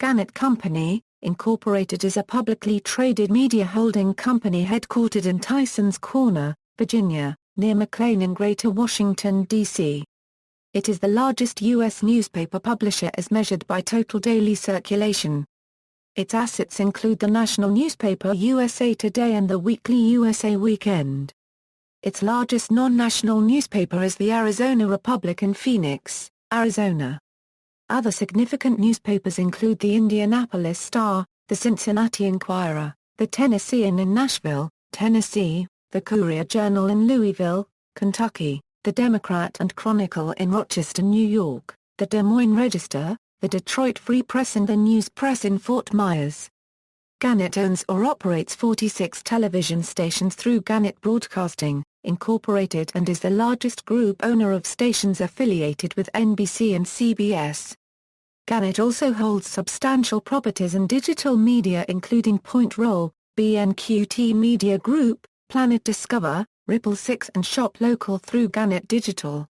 Gannett Company, Incorporated is a publicly traded media holding company headquartered in Tysons Corner, Virginia, near McLean in Greater Washington, D.C. It is the largest U.S. newspaper publisher as measured by total daily circulation. Its assets include the national newspaper USA Today and the weekly USA Weekend. Its largest non-national newspaper is the Arizona Republic in Phoenix, Arizona. Other significant newspapers include the Indianapolis Star, the Cincinnati Enquirer, the Tennessean in Nashville, Tennessee, the Courier-Journal in Louisville, Kentucky, the Democrat and Chronicle in Rochester, New York, the Des Moines Register, the Detroit Free Press and the News Press in Fort Myers. Gannett owns or operates 46 television stations through Gannett Broadcasting, Incorporated, and is the largest group owner of stations affiliated with NBC and CBS. Gannett also holds substantial properties in digital media including Point Roll, BNQT Media Group, Planet Discover, Ripple 6 and Shop Local through Gannett Digital.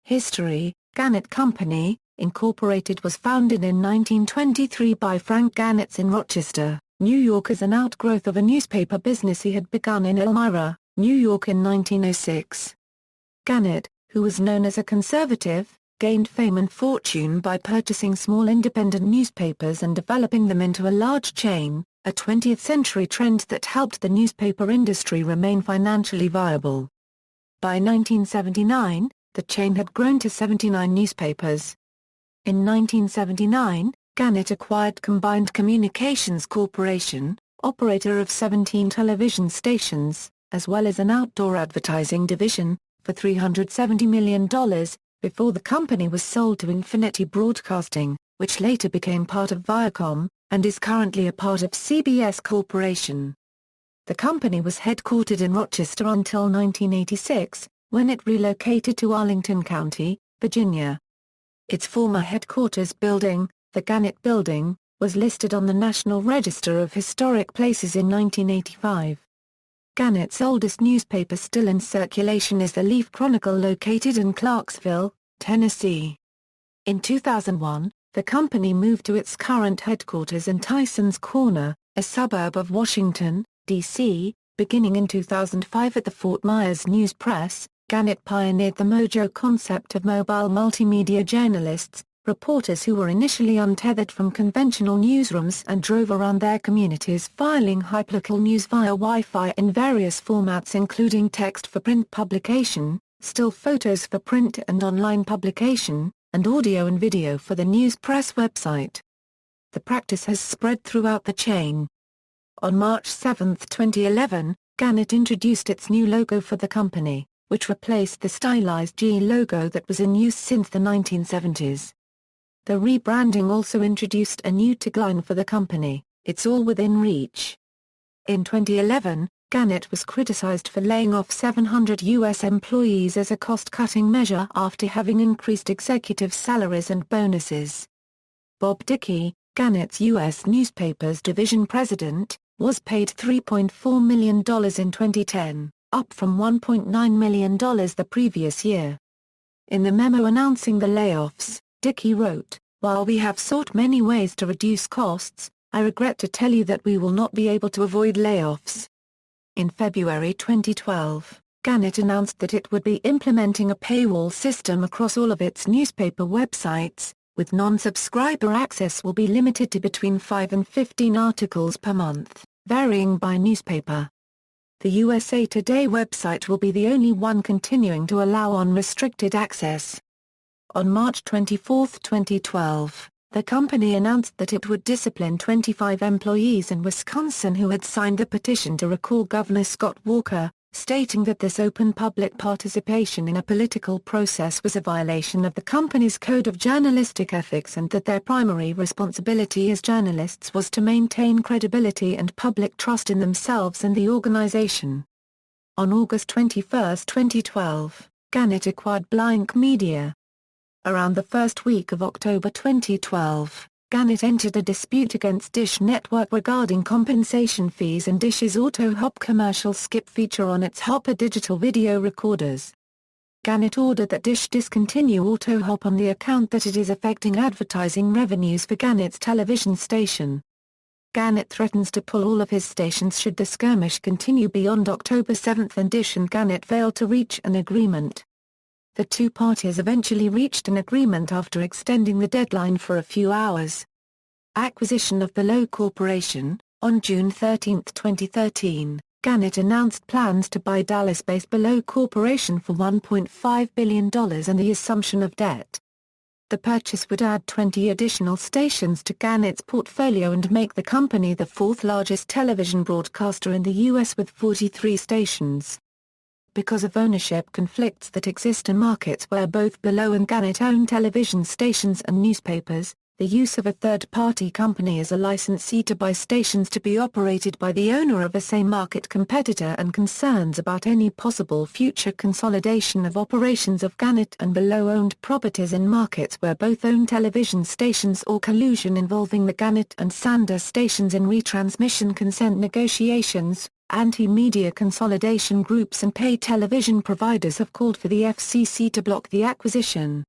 History: Gannett Company, Incorporated was founded in 1923 by Frank Gannett in Rochester, New York as an outgrowth of a newspaper business he had begun in Elmira, New York in 1906. Gannett, who was known as a conservative, gained fame and fortune by purchasing small independent newspapers and developing them into a large chain, a 20th-century trend that helped the newspaper industry remain financially viable. By 1979, the chain had grown to 79 newspapers. In 1979, Gannett acquired Combined Communications Corporation, operator of 17 television stations, as well as an outdoor advertising division, for $370 million, before the company was sold to Infinity Broadcasting, which later became part of Viacom, and is currently a part of CBS Corporation. The company was headquartered in Rochester until 1986, when it relocated to Arlington County, Virginia. Its former headquarters building, the Gannett Building, was listed on the National Register of Historic Places in 1985. Gannett's oldest newspaper still in circulation is the Leaf Chronicle located in Clarksville, Tennessee. In 2001, the company moved to its current headquarters in Tysons Corner, a suburb of Washington, D.C. Beginning in 2005 at the Fort Myers News Press, Gannett pioneered the Mojo concept of mobile multimedia journalists, reporters who were initially untethered from conventional newsrooms and drove around their communities filing hyperlocal news via Wi-Fi in various formats including text for print publication, still photos for print and online publication, and audio and video for the News Press website. The practice has spread throughout the chain. On March 7, 2011, Gannett introduced its new logo for the company, which replaced the stylized G logo that was in use since the 1970s. The rebranding also introduced a new tagline for the company, "It's all within reach." In 2011, Gannett was criticized for laying off 700 U.S. employees as a cost-cutting measure after having increased executive salaries and bonuses. Bob Dickey, Gannett's U.S. Newspapers Division President, was paid $3.4 million in 2010, up from $1.9 million the previous year. In the memo announcing the layoffs, Dickey wrote, "While we have sought many ways to reduce costs, I regret to tell you that we will not be able to avoid layoffs." In February 2012, Gannett announced that it would be implementing a paywall system across all of its newspaper websites, with non-subscriber access will be limited to between 5 and 15 articles per month, varying by newspaper. The USA Today website will be the only one continuing to allow unrestricted access. On March 24, 2012, the company announced that it would discipline 25 employees in Wisconsin who had signed the petition to recall Governor Scott Walker, stating that this open public participation in a political process was a violation of the company's code of journalistic ethics and that their primary responsibility as journalists was to maintain credibility and public trust in themselves and the organization. On August 21, 2012, Gannett acquired Blank Media. Around the first week of October 2012, Gannett entered a dispute against Dish Network regarding compensation fees and Dish's auto-hop commercial skip feature on its Hopper digital video recorders. Gannett ordered that Dish discontinue AutoHop on the account that it is affecting advertising revenues for Gannett's television station. Gannett threatens to pull all of his stations should the skirmish continue beyond October 7 and Dish and Gannett failed to reach an agreement. The two parties eventually reached an agreement after extending the deadline for a few hours. Acquisition of Below Corporation. On June 13, 2013, Gannett announced plans to buy Dallas-based Below Corporation for $1.5 billion and the assumption of debt. The purchase would add 20 additional stations to Gannett's portfolio and make the company the fourth largest television broadcaster in the U.S. with 43 stations. Because of ownership conflicts that exist in markets where both Below and Gannett own television stations and newspapers, the use of a third-party company as a licensee to buy stations to be operated by the owner of a same-market competitor and concerns about any possible future consolidation of operations of Gannett and Below-owned properties in markets where both own television stations or collusion involving the Gannett and Sander stations in retransmission consent negotiations. Anti-media consolidation groups and pay television providers have called for the FCC to block the acquisition.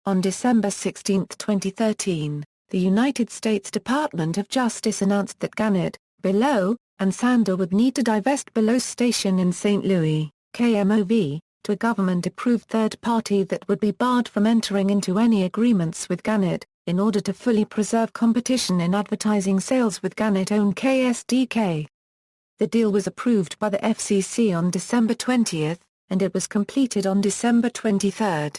On December 16, 2013, the United States Department of Justice announced that Gannett, Below, and Sander would need to divest Below's station in St. Louis, KMOV, to a government-approved third party that would be barred from entering into any agreements with Gannett, in order to fully preserve competition in advertising sales with Gannett-owned KSDK. The deal was approved by the FCC on December 20, and it was completed on December 23.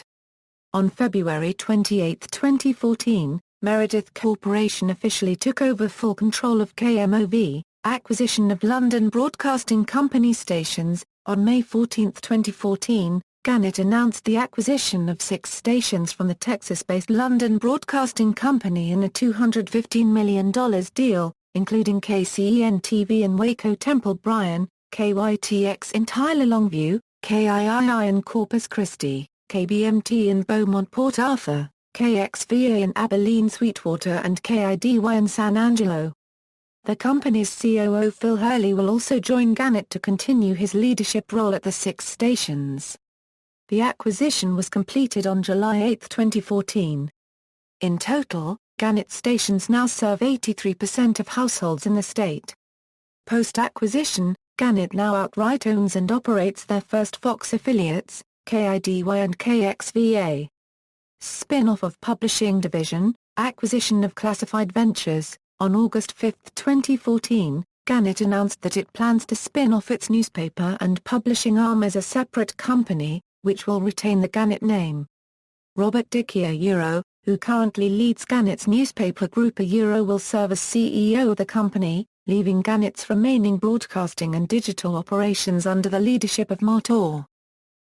On February 28, 2014, Meredith Corporation officially took over full control of KMOV, acquisition of London Broadcasting Company stations. On May 14, 2014, Gannett announced the acquisition of 6 stations from the Texas-based London Broadcasting Company in a $215 million deal, including KCEN-TV in Waco Temple Bryan, KYTX in Tyler Longview, KIII in Corpus Christi, KBMT in Beaumont Port Arthur, KXVA in Abilene Sweetwater and KIDY in San Angelo. The company's COO Phil Hurley will also join Gannett to continue his leadership role at the 6 stations. The acquisition was completed on July 8, 2014. In total, Gannett stations now serve 83% of households in the state. Post-acquisition, Gannett now outright owns and operates their first Fox affiliates, KIDY and KXVA. Spin-off of Publishing Division, acquisition of Classified Ventures. On August 5, 2014, Gannett announced that it plans to spin off its newspaper and publishing arm as a separate company, which will retain the Gannett name. Robert Dickey, who currently leads Gannett's newspaper group, will serve as CEO of the company, leaving Gannett's remaining broadcasting and digital operations under the leadership of Mart Orr.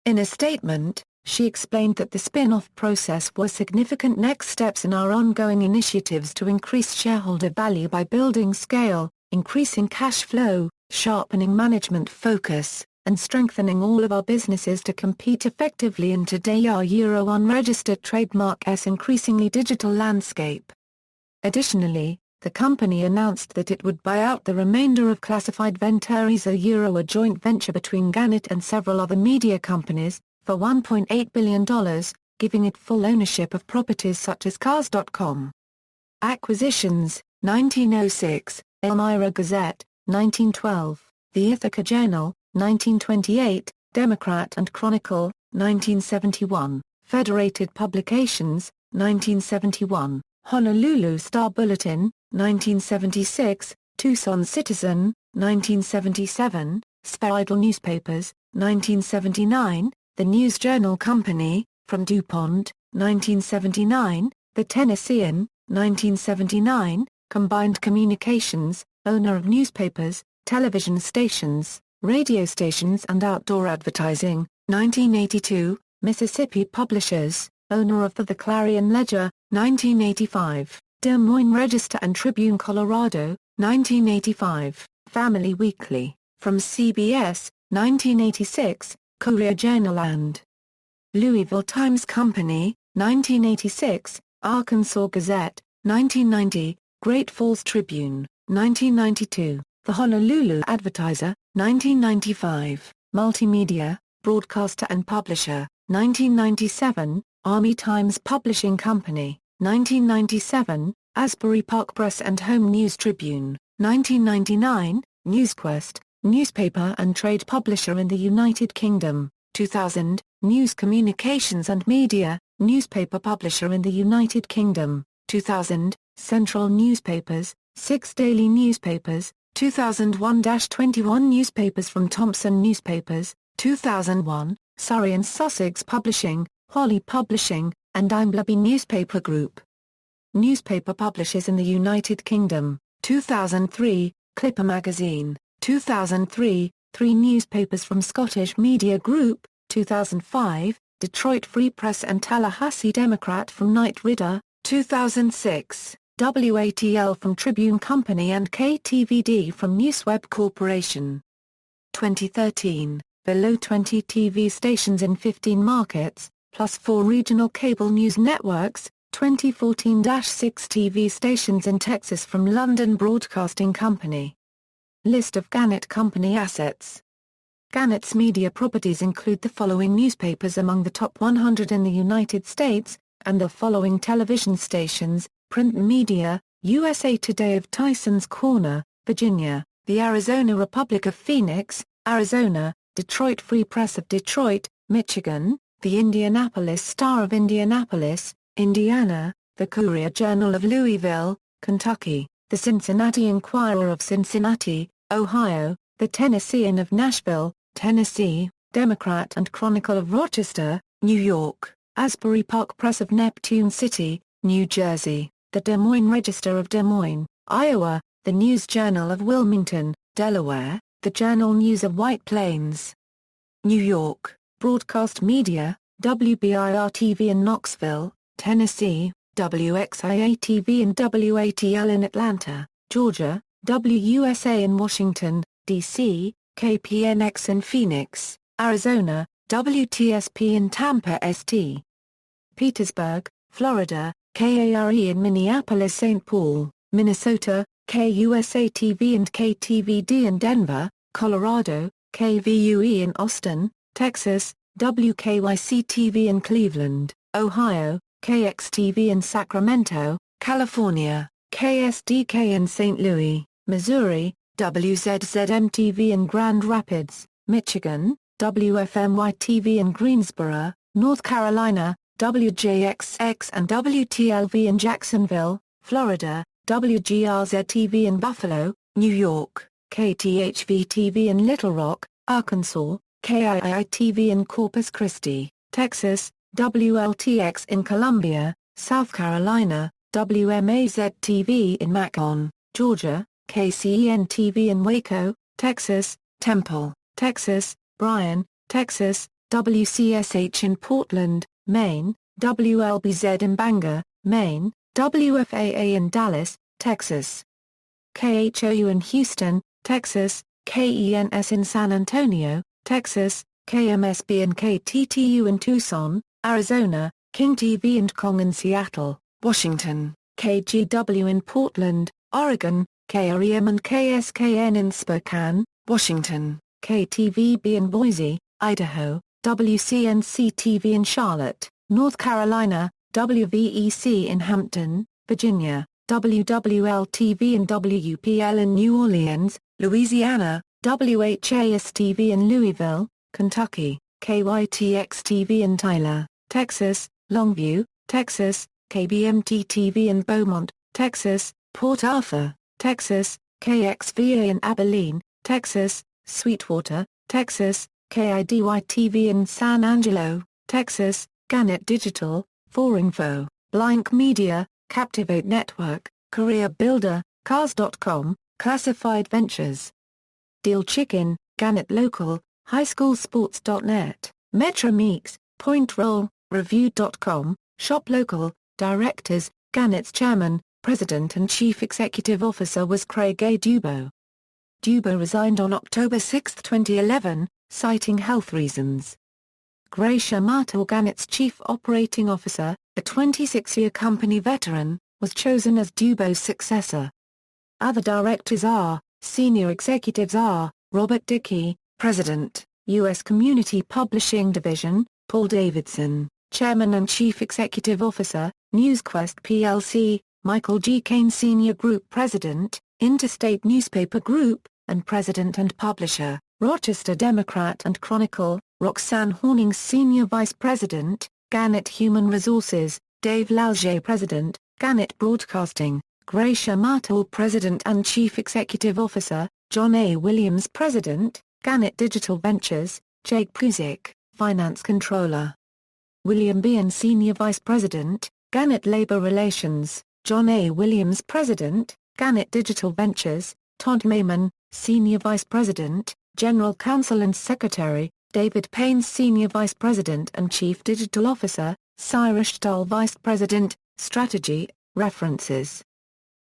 In a statement, she explained that the spin-off process was significant next steps in our ongoing initiatives to increase shareholder value by building scale, increasing cash flow, sharpening management focus, and strengthening all of our businesses to compete effectively in today our unregistered trademark's increasingly digital landscape. Additionally, the company announced that it would buy out the remainder of Classified Ventures, a joint venture between Gannett and several other media companies, for $1.8 billion, giving it full ownership of properties such as Cars.com. Acquisitions: 1906, Elmira Gazette, 1912, The Ithaca Journal, 1928, Democrat and Chronicle, 1971, Federated Publications, 1971, Honolulu Star Bulletin, 1976, Tucson Citizen, 1977, Spheridal Newspapers, 1979, The News Journal Company, from DuPont, 1979, The Tennessean, 1979, Combined Communications, owner of newspapers, television stations, radio stations and outdoor advertising, 1982, Mississippi Publishers, owner of the Clarion Ledger, 1985, Des Moines Register and Tribune Colorado, 1985, Family Weekly, from CBS, 1986, Courier Journal and Louisville Times Company, 1986, Arkansas Gazette, 1990, Great Falls Tribune, 1992, The Honolulu Advertiser, 1995, Multimedia, broadcaster and publisher, 1997, Army Times Publishing Company, 1997, Asbury Park Press and Home News Tribune, 1999, NewsQuest, newspaper and trade publisher in the United Kingdom, 2000, News Communications and Media, newspaper publisher in the United Kingdom, 2000, Central Newspapers, 6 daily newspapers, 2001-21 newspapers from Thomson Newspapers, 2001, Surrey and Sussex Publishing, Holly Publishing, and Imbleby Newspaper Group. Newspaper publishers in the United Kingdom, 2003, Clipper Magazine, 2003, 3 newspapers from Scottish Media Group, 2005, Detroit Free Press and Tallahassee Democrat from Knight Ridder, 2006, WATL from Tribune Company and KTVD from Newsweb Corporation. 2013, below 20 TV stations in 15 markets, plus 4 regional cable news networks, 2014-6 TV stations in Texas from London Broadcasting Company. List of Gannett Company assets. Gannett's media properties include the following newspapers among the top 100 in the United States, and the following television stations: Print Media, USA Today of Tysons Corner, Virginia, the Arizona Republic of Phoenix, Arizona, Detroit Free Press of Detroit, Michigan, the Indianapolis Star of Indianapolis, Indiana, the Courier-Journal of Louisville, Kentucky, the Cincinnati Enquirer of Cincinnati, Ohio, the Tennessean of Nashville, Tennessee, Democrat and Chronicle of Rochester, New York, Asbury Park Press of Neptune City, New Jersey, the Des Moines Register of Des Moines, Iowa, the News Journal of Wilmington, Delaware, the Journal News of White Plains. New York, Broadcast Media, WBIR-TV in Knoxville, Tennessee, WXIA-TV and WATL in Atlanta, Georgia, WUSA in Washington, D.C., KPNX in Phoenix, Arizona, WTSP in Tampa St. Petersburg, Florida, KARE in Minneapolis-St. Paul, Minnesota, KUSA-TV and KTVD in Denver, Colorado, KVUE in Austin, Texas, WKYC-TV in Cleveland, Ohio, KXTV in Sacramento, California, KSDK in St. Louis, Missouri, WZZM-TV in Grand Rapids, Michigan, WFMY-TV in Greensboro, North Carolina, WJXX and WTLV in Jacksonville, Florida, WGRZ-TV in Buffalo, New York, KTHV-TV in Little Rock, Arkansas, KII-TV in Corpus Christi, Texas, WLTX in Columbia, South Carolina, WMAZ-TV in Macon, Georgia, KCEN-TV in Waco, Texas, Temple, Texas, Bryan, Texas, WCSH in Portland, Maine, WLBZ in Bangor, Maine, WFAA in Dallas, Texas. KHOU in Houston, Texas, KENS in San Antonio, Texas, KMSB and KTTU in Tucson, Arizona, King TV and Kong in Seattle, Washington, KGW in Portland, Oregon, KREM and KSKN in Spokane, Washington, KTVB in Boise, Idaho, WCNC-TV in Charlotte, North Carolina, WVEC in Hampton, Virginia, WWL-TV and WUPL in New Orleans, Louisiana, WHAS-TV in Louisville, Kentucky, KYTX-TV in Tyler, Texas, Longview, Texas, KBMT-TV in Beaumont, Texas, Port Arthur, Texas, KXVA in Abilene, Texas, Sweetwater, Texas, KIDY-TV in San Angelo, Texas, Gannett Digital, Forinfo, Blank Media, Captivate Network, Career Builder, Cars.com, Classified Ventures. Deal Chicken, Gannett Local, HighSchoolSports.net, Metro Meeks, Point Roll, Review.com, Shop Local. Directors, Gannett's Chairman, President and Chief Executive Officer was Craig A. Dubow. Dubow resigned on October 6, 2011, citing health reasons. Gracia Martel, Gannett's Chief Operating Officer, a 26-year company veteran, was chosen as Dubow's successor. Other directors are: senior executives are, Robert Dickey, President, U.S. Community Publishing Division, Paul Davidson, Chairman and Chief Executive Officer, NewsQuest plc, Michael G. Kane Senior Group President, Interstate Newspaper Group, and President and Publisher, Rochester Democrat and Chronicle, Roxanne Hornings Senior Vice President, Gannett Human Resources, Dave Lalge President, Gannett Broadcasting, Gracia Martel President and Chief Executive Officer, John A. Williams President, Gannett Digital Ventures, Jake Puzik, Finance Controller. William Bean Senior Vice President, Gannett Labor Relations, John A. Williams President, Gannett Digital Ventures, Todd Mayman, Senior Vice President, General Counsel and Secretary, David Payne Senior Vice President and Chief Digital Officer, Cyrus Stahl Vice President, Strategy. References.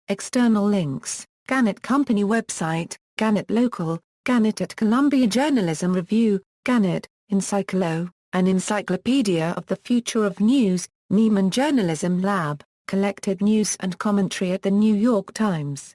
External links, Gannett Company website, Gannett Local, Gannett at Columbia Journalism Review, Gannett, Encyclo, an encyclopedia of the future of news, Nieman Journalism Lab, collected news and commentary at the New York Times.